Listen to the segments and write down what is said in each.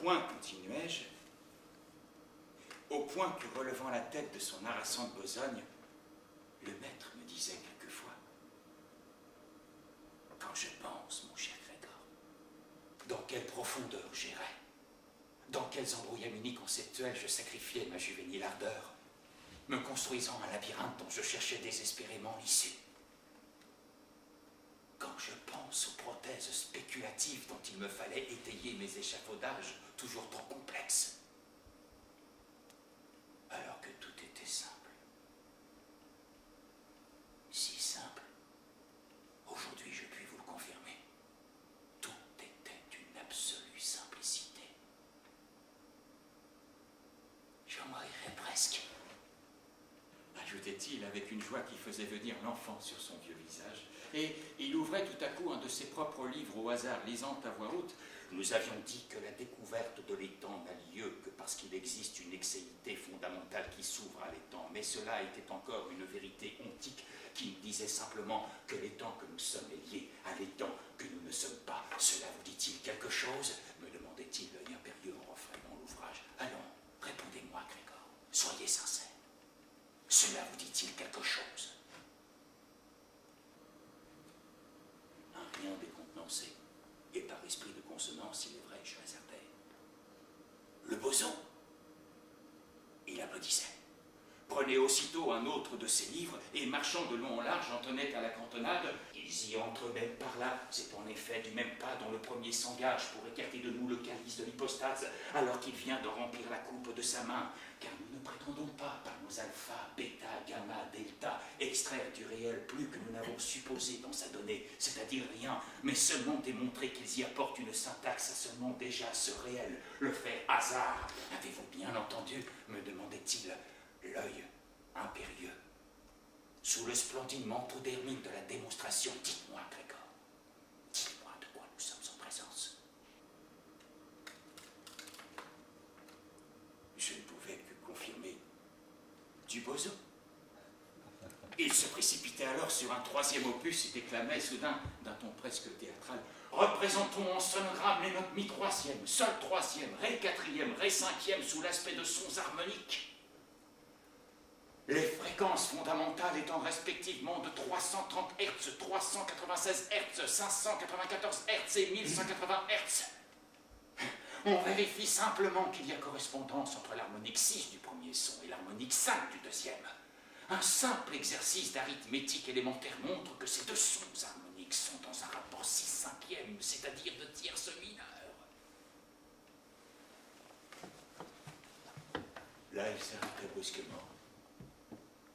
point, continuai-je, au point que, relevant la tête de son harassante besogne, le maître me disait quelquefois: quand je pense, mon cher Grégor, dans quelle profondeur j'irais, dans quels embrouillamini conceptuels je sacrifiais ma juvénile ardeur, me construisant un labyrinthe dont je cherchais désespérément l'issue. Quand je pense aux prothèses spéculatives dont il me fallait étayer mes échafaudages toujours trop complexes, alors que tout était simple. Si simple, aujourd'hui je puis vous le confirmer, tout était d'une absolue simplicité. J'en rirais presque, ajoutait-il avec une joie qui faisait venir l'enfant sur son vieux visage, et il ouvrait tout à coup un de ses propres livres au hasard, lisant à voix haute: nous avions dit que la découverte de l'étang n'a lieu que parce qu'il existe une exéité fondamentale qui s'ouvre à l'étang, mais cela était encore une vérité ontique qui nous disait simplement que l'étang que nous sommes est lié à l'étang que nous ne sommes pas. Cela vous dit-il quelque chose? Me demandait-il, l'œil impérieux en refrainant l'ouvrage. Allons, répondez-moi, Grégor, soyez sincère. Cela vous dit-il quelque chose? Un rien décontenancé, et par esprit de consonance, il est vrai, je réservais. Le boson? Il applaudissait. Prenait aussitôt un autre de ses livres et, marchant de long en large, en tenait à la cantonade. Ils y entrent même par là. C'est en effet du même pas dont le premier s'engage pour écarter de nous le calice de l'hypostase, alors qu'il vient de remplir la coupe de sa main. Car nous ne prétendons pas, par nos alpha, bêta, gamma, delta, extraire du réel plus que nous n'avons supposé dans sa donnée, c'est-à-dire rien, mais seulement démontrer qu'ils y apportent une syntaxe à ce nom déjà, ce réel, le fait hasard. Avez-vous bien entendu? Me demandait-il, l'œil impérieux, sous le splendide manteau d'hermine de la démonstration. Dites-moi, Grégor, dites-moi de quoi nous sommes en présence. Je ne pouvais que confirmer du boson. Il se précipitait alors sur un troisième opus et déclamait soudain, d'un ton presque théâtral: représentons en sonogramme les notes mi-troisième, sol troisième, ré quatrième, ré cinquième sous l'aspect de sons harmoniques. Les fréquences fondamentales étant respectivement de 330 Hz, 396 Hz, 594 Hz et 1180 Hz. On vérifie simplement qu'il y a correspondance entre l'harmonique 6 du premier son et l'harmonique 5 du deuxième. Un simple exercice d'arithmétique élémentaire montre que ces deux sons harmoniques sont dans un rapport 6/5e, c'est-à-dire de tierce mineure. Là, il s'arrêtait brusquement,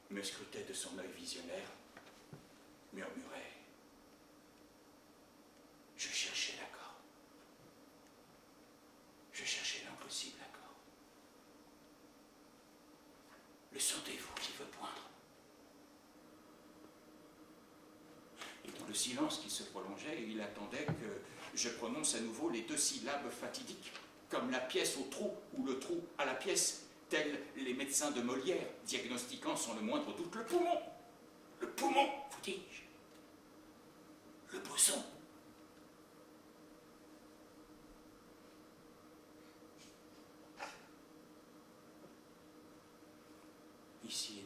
me scrutait de son œil visionnaire, murmurait: je cherchais l'accord. Je cherchais l'impossible accord. Le sentez-vous qui veut poindre? Et dans le silence qui se prolongeait, il attendait que je prononce à nouveau les deux syllabes fatidiques, comme la pièce au trou ou le trou à la pièce, tels les médecins de Molière, diagnostiquant sans le moindre doute le poumon. Le poumon, vous dis-je. Le boson. Ici,